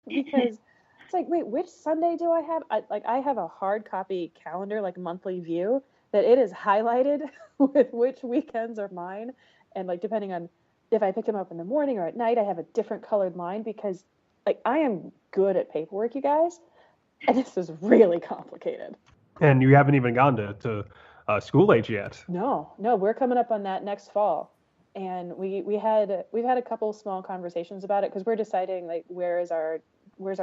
because it's like, wait, which Sunday do I have? I have a hard copy calendar, like monthly view, that it is highlighted with which weekends are mine. And like, depending on if I pick them up in the morning or at night, I have a different colored line because like I am good at paperwork, you guys. And this is really complicated. And you haven't even gone to school age yet. No, no, we're coming up on that next fall. And we've had a couple small conversations about it because we're deciding like where's our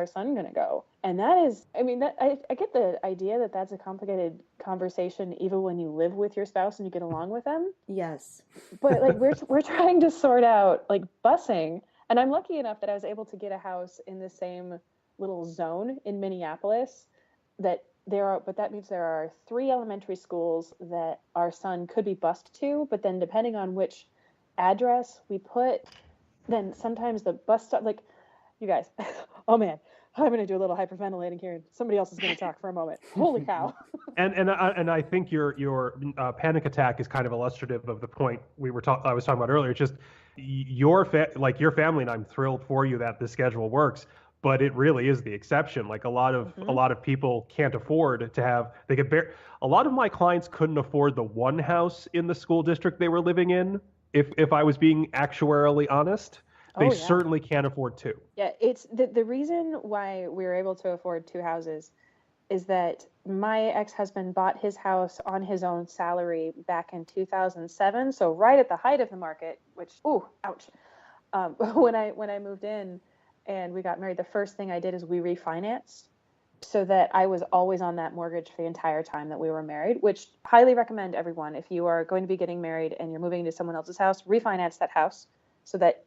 son going to go? And that is, I mean, that I get the idea that that's a complicated conversation even when you live with your spouse and you get along with them. Yes. But like we're trying to sort out like busing, and I'm lucky enough that I was able to get a house in the same little zone in Minneapolis that but that means there are 3 elementary schools that our son could be bused to, but then depending on which address we put, then sometimes the bus stop, like, you guys, oh man, I'm going to do a little hyperventilating here. Somebody else is going to talk for a moment. Holy cow. And I think your panic attack is kind of illustrative of the point I was talking about earlier. It's just your family, and I'm thrilled for you that the schedule works, but it really is the exception. Like a lot of people can't afford to have, a lot of my clients couldn't afford the one house in the school district they were living in. If I was being actuarially honest, they certainly can't afford 2. Yeah, it's the reason why we were able to afford 2 houses is that my ex-husband bought his house on his own salary back in 2007, so right at the height of the market, which, ooh, ouch. When I moved in and we got married, the first thing I did is we refinanced so that I was always on that mortgage for the entire time that we were married, which highly recommend everyone. If you are going to be getting married and you're moving into someone else's house, refinance that house so that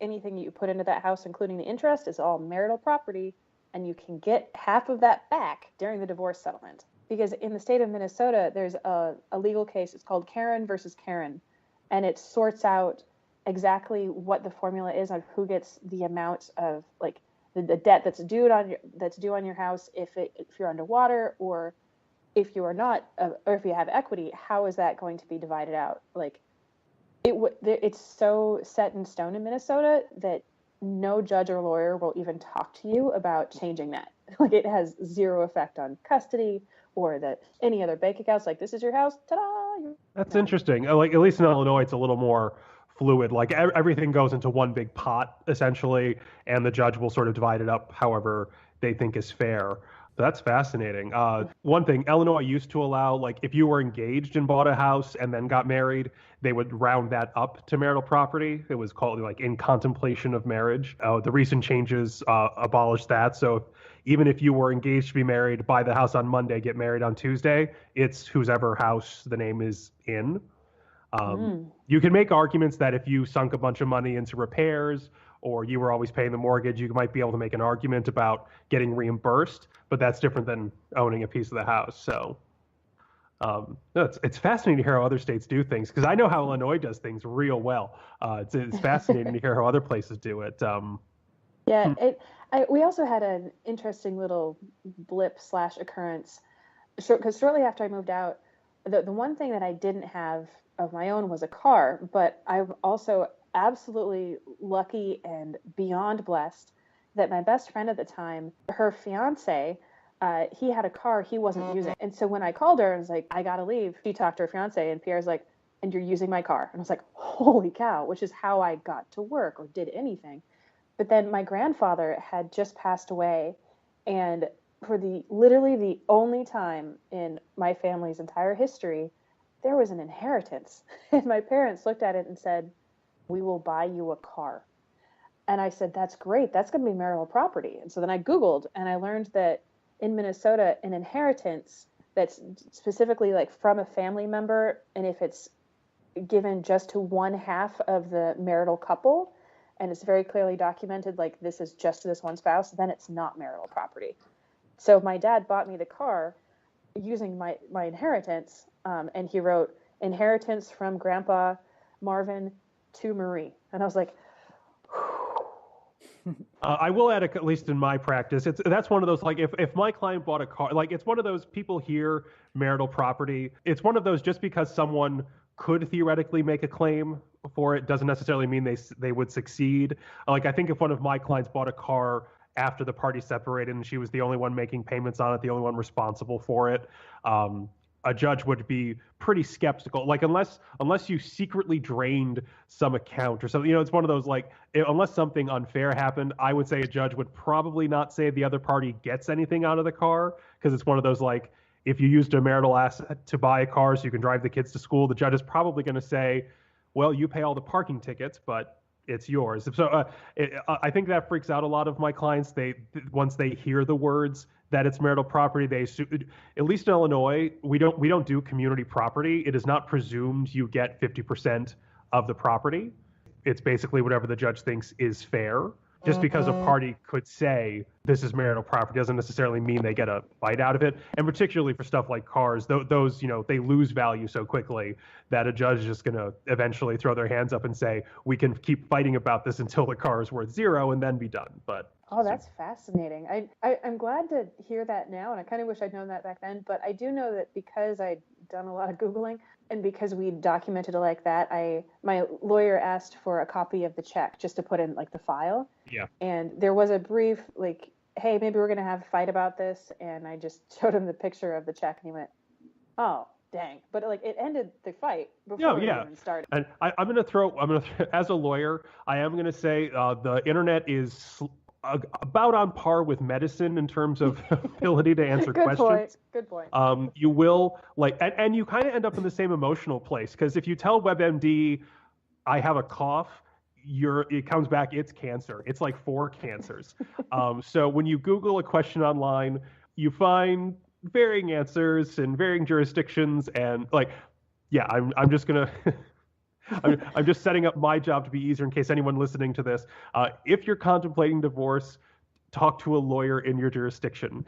anything you put into that house, including the interest, is all marital property, and you can get half of that back during the divorce settlement. Because in the state of Minnesota, there's a legal case. It's called Curran versus Curran, and it sorts out exactly what the formula is on who gets the amount of like the debt that's due on your house if you're underwater, or if you are not, or if you have equity. How is that going to be divided out? Like it's so set in stone in Minnesota that no judge or lawyer will even talk to you about changing that. Like it has zero effect on custody or any other bank accounts. Like, this is your house. Ta-da! That's interesting. Like at least in Illinois, it's a little more fluid. Like everything goes into one big pot essentially, and the judge will sort of divide it up however they think is fair. That's fascinating. One thing, Illinois used to allow, like, if you were engaged and bought a house and then got married, they would round that up to marital property. It was called, like, in contemplation of marriage. The recent changes abolished that. So even if you were engaged to be married, buy the house on Monday, get married on Tuesday, it's whosever house the name is in. You can make arguments that if you sunk a bunch of money into repairs or you were always paying the mortgage, you might be able to make an argument about getting reimbursed, but that's different than owning a piece of the house. So it's fascinating to hear how other states do things, because I know how Illinois does things real well. It's fascinating to hear how other places do it. We also had an interesting little blip / occurrence, because shortly after I moved out, the one thing that I didn't have of my own was a car, but I'm also absolutely lucky and beyond blessed that my best friend at the time, her fiance, he had a car he wasn't using. And so when I called her and was like, I gotta leave, she talked to her fiance, and Pierre's like, and you're using my car? And I was like, holy cow, which is how I got to work or did anything. But then my grandfather had just passed away, and for literally the only time in my family's entire history, there was an inheritance. And my parents looked at it and said, we will buy you a car. And I said, that's great. That's going to be marital property. And so then I Googled, and I learned that in Minnesota, an inheritance that's specifically like from a family member, and if it's given just to one half of the marital couple, and it's very clearly documented, like this is just to this one spouse, then it's not marital property. So my dad bought me the car using my inheritance, and he wrote, inheritance from Grandpa Marvin to Marie. And I was like, I will add, at least in my practice, that's one of those, like, if my client bought a car, like, it's one of those, people hear marital property, it's one of those, just because someone could theoretically make a claim for it doesn't necessarily mean they would succeed. Like I think if one of my clients bought a car after the party separated and she was the only one making payments on it, the only one responsible for it, a judge would be pretty skeptical. Like unless you secretly drained some account or something, it's one of those like unless something unfair happened, I would say a judge would probably not say the other party gets anything out of the car because it's one of those like if you used a marital asset to buy a car so you can drive the kids to school, the judge is probably going to say, well, you pay all the parking tickets, but it's yours. So I think that freaks out a lot of my clients. Once they hear the words that it's marital property, they assume, at least in Illinois, we don't do community property. It is not presumed you get 50% of the property. It's basically whatever the judge thinks is fair. Just because a party could say this is marital property doesn't necessarily mean they get a bite out of it. And particularly for stuff like cars, those, they lose value so quickly that a judge is just going to eventually throw their hands up and say, we can keep fighting about this until the car is worth zero and then be done. But oh, that's fascinating. I'm glad to hear that now, and I kind of wish I'd known that back then. But I do know that because I'd done a lot of Googling and because we documented it like that, my lawyer asked for a copy of the check just to put in like the file. Yeah. And there was a brief like, hey, maybe we're going to have a fight about this. And I just showed him the picture of the check and he went, oh, dang. But like it ended the fight before it even started. And I'm going to as a lawyer, I am going to say the internet is about on par with medicine in terms of ability to answer questions. Good point. You will and you kind of end up in the same emotional place because if you tell WebMD, I have a cough, it comes back, it's cancer. It's like 4 cancers. So when you Google a question online, you find varying answers in varying jurisdictions, and I'm just gonna. I'm just setting up my job to be easier in case anyone listening to this. If you're contemplating divorce, talk to a lawyer in your jurisdiction.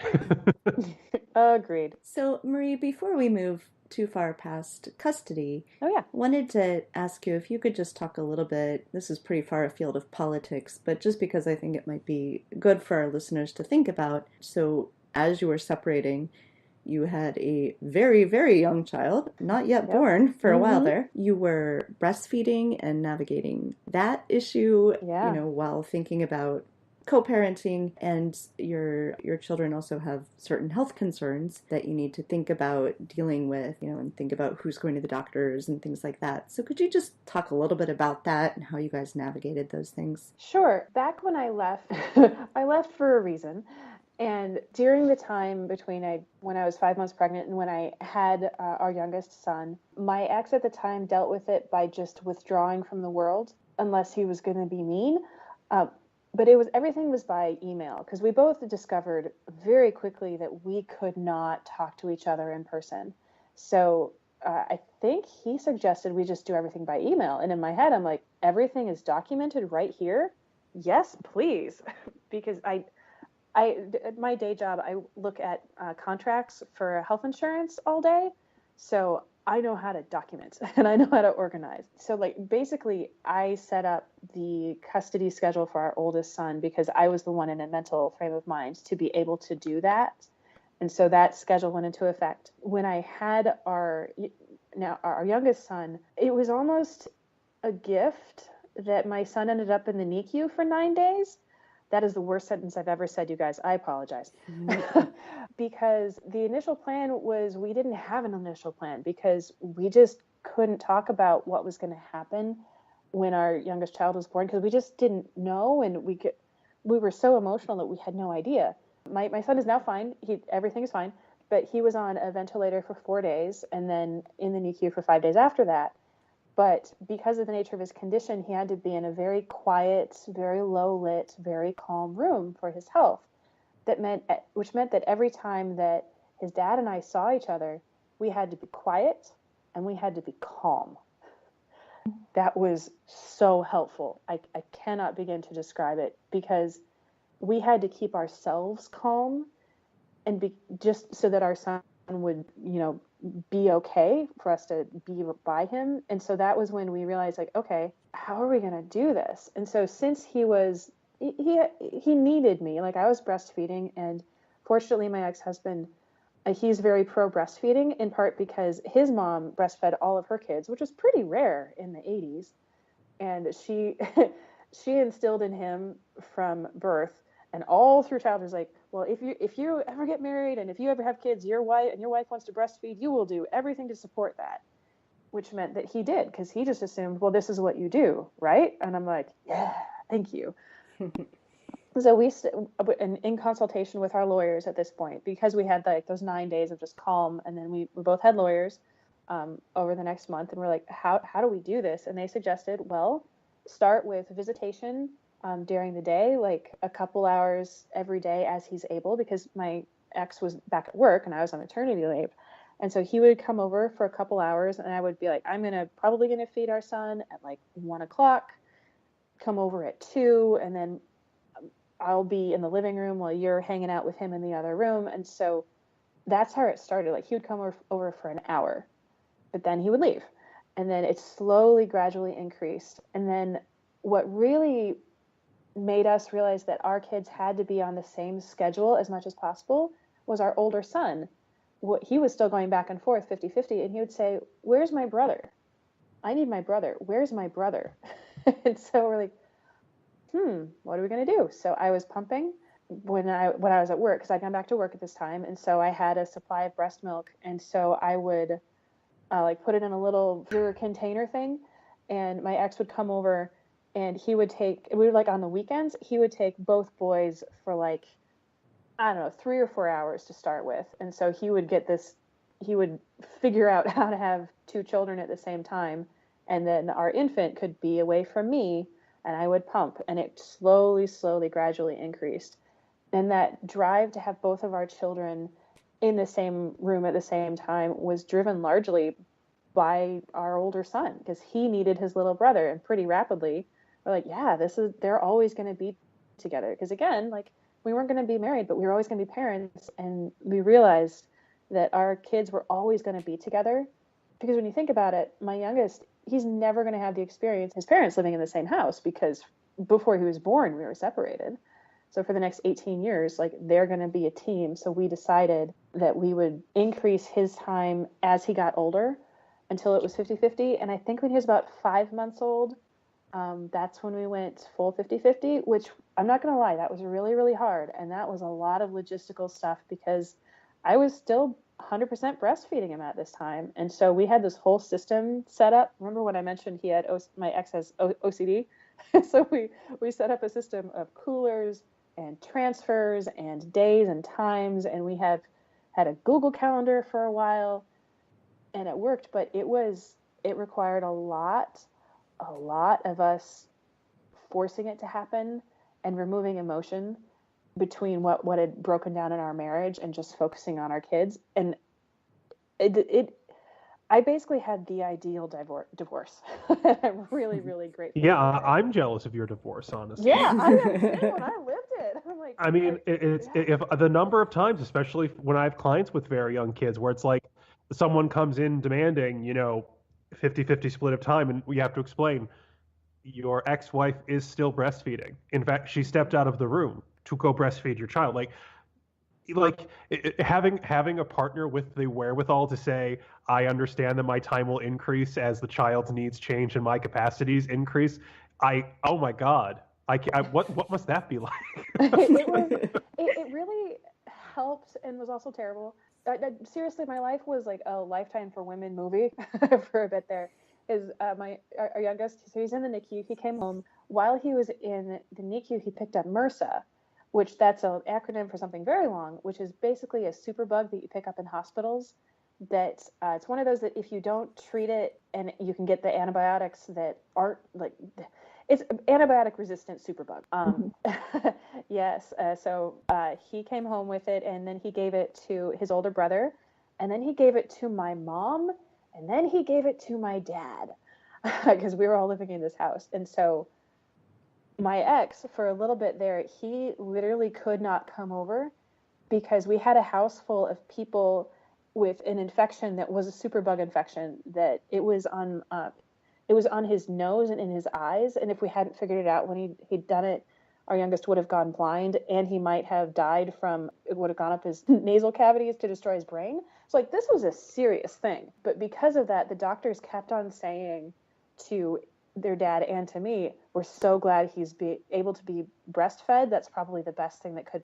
Agreed. So, Marie, before we move too far past custody, I wanted to ask you if you could just talk a little bit. This is pretty far afield of politics, but just because I think it might be good for our listeners to think about. So, as you were separating, you had a very, very young child, not yet born for a while there. You were breastfeeding and navigating that issue, while thinking about co-parenting, and your children also have certain health concerns that you need to think about dealing with, and think about who's going to the doctors and things like that. So could you just talk a little bit about that and how you guys navigated those things? Sure. Back when I left, I left for a reason. And during the time between when I was 5 months pregnant and when I had our youngest son, my ex at the time dealt with it by just withdrawing from the world unless he was going to be mean. But everything was by email because we both discovered very quickly that we could not talk to each other in person. So I think he suggested we just do everything by email. And in my head, I'm like, everything is documented right here. Yes, please. Because my day job, I look at contracts for health insurance all day. So I know how to document and I know how to organize. So basically I set up the custody schedule for our oldest son because I was the one in a mental frame of mind to be able to do that. And so that schedule went into effect. When I had our youngest son, it was almost a gift that my son ended up in the NICU for 9 days. That is the worst sentence I've ever said, you guys. I apologize. Because the initial plan was we didn't have an initial plan because we just couldn't talk about what was going to happen when our youngest child was born because we just didn't know, and we were so emotional that we had no idea. My son is now fine. Everything is fine, but he was on a ventilator for 4 days and then in the NICU for 5 days after that. But because of the nature of his condition, he had to be in a very quiet, very low-lit, very calm room for his health. Which meant that every time that his dad and I saw each other, we had to be quiet and we had to be calm. That was so helpful. I cannot begin to describe it because we had to keep ourselves calm and just so that our son would, be okay for us to be by him. And so that was when we realized, okay, how are we going to do this? And so since he needed me, I was breastfeeding, and fortunately my ex-husband, he's very pro breastfeeding, in part because his mom breastfed all of her kids, which was pretty rare in the 80s. And she she instilled in him from birth and all through childhood is like, well, if you ever get married and if you ever have kids, your wife wants to breastfeed, you will do everything to support that. Which meant that he did, because he just assumed, well, this is what you do, right? And I'm like, yeah, thank you. So we, in consultation with our lawyers at this point, because we had like those 9 days of just calm, and then we both had lawyers over the next month, and we're like, how do we do this? And they suggested, well, start with visitation during the day, like a couple hours every day as he's able, because my ex was back at work and I was on maternity leave. And so he would come over for a couple hours, and I would be like, I'm probably gonna feed our son at like 1:00, come over at 2, and then I'll be in the living room while you're hanging out with him in the other room. And so that's how it started. Like he would come over for an hour, but then he would leave. And then it slowly, gradually increased. And then what really made us realize that our kids had to be on the same schedule as much as possible was our older son. He was still going back and forth 50-50, and he would say, where's my brother? I need my brother. Where's my brother? And so we're like, what are we going to do? So I was pumping when I was at work, because I'd gone back to work at this time. And so I had a supply of breast milk. And so I would like put it in a little container thing. And my ex would come over, and we were like on the weekends, he would take both boys for like, I don't know, 3 or 4 hours to start with. And so he would figure out how to have 2 children at the same time. And then our infant could be away from me, and I would pump, and it slowly, gradually increased. And that drive to have both of our children in the same room at the same time was driven largely by our older son, because he needed his little brother. And pretty rapidly, we're like, yeah, they're always going to be together. Because again, like, we weren't going to be married, but we were always going to be parents. And we realized that our kids were always going to be together. Because when you think about it, my youngest, he's never going to have the experience his parents living in the same house, because before he was born, we were separated. So for the next 18 years, like, they're going to be a team. So we decided that we would increase his time as he got older until it was 50-50. And I think when he was about 5 months old, that's when we went full 50-50, which I'm not going to lie, that was really, really hard. And that was a lot of logistical stuff, because I was still 100% breastfeeding him at this time. And so we had this whole system set up. Remember when I mentioned my ex has OCD? So we set up a system of coolers and transfers and days and times. And we had a Google Calendar for a while, and it worked, but it required a lot of us forcing it to happen and removing emotion between what had broken down in our marriage and just focusing on our kids. And I basically had the ideal divorce. I'm really, really grateful. Yeah, I'm jealous of your divorce, honestly. Yeah, I am too, when I lived it. I'm like, I mean, if the number of times, especially when I have clients with very young kids, where it's like someone comes in demanding, 50-50 split of time, and we have to explain, your ex-wife is still breastfeeding. In fact, she stepped out of the room to go breastfeed your child. Having a partner with the wherewithal to say, I understand that my time will increase as the child's needs change and my capacities increase. Oh my God. What must that be like? It really helped and was also terrible. Seriously, my life was like a Lifetime for Women movie for a bit there. Our youngest, so he's in the NICU. He came home. While he was in the NICU, he picked up MRSA, which that's an acronym for something very long, which is basically a superbug that you pick up in hospitals. That it's one of those that if you don't treat it, and you can get the antibiotics that aren't like, it's antibiotic resistant superbug. Yes. So he came home with it, and then he gave it to his older brother, and then he gave it to my mom, and then he gave it to my dad, because we were all living in this house. And so my ex, for a little bit there, he literally could not come over, because we had a house full of people with an infection that was a superbug infection, that it was on his nose and in his eyes. And if we hadn't figured it out when he'd done it, our youngest would have gone blind, and he might have died it would have gone up his nasal cavities to destroy his brain. So like, this was a serious thing. But because of that, the doctors kept on saying to their dad and to me, we're so glad he's able to be breastfed. That's probably the best thing that could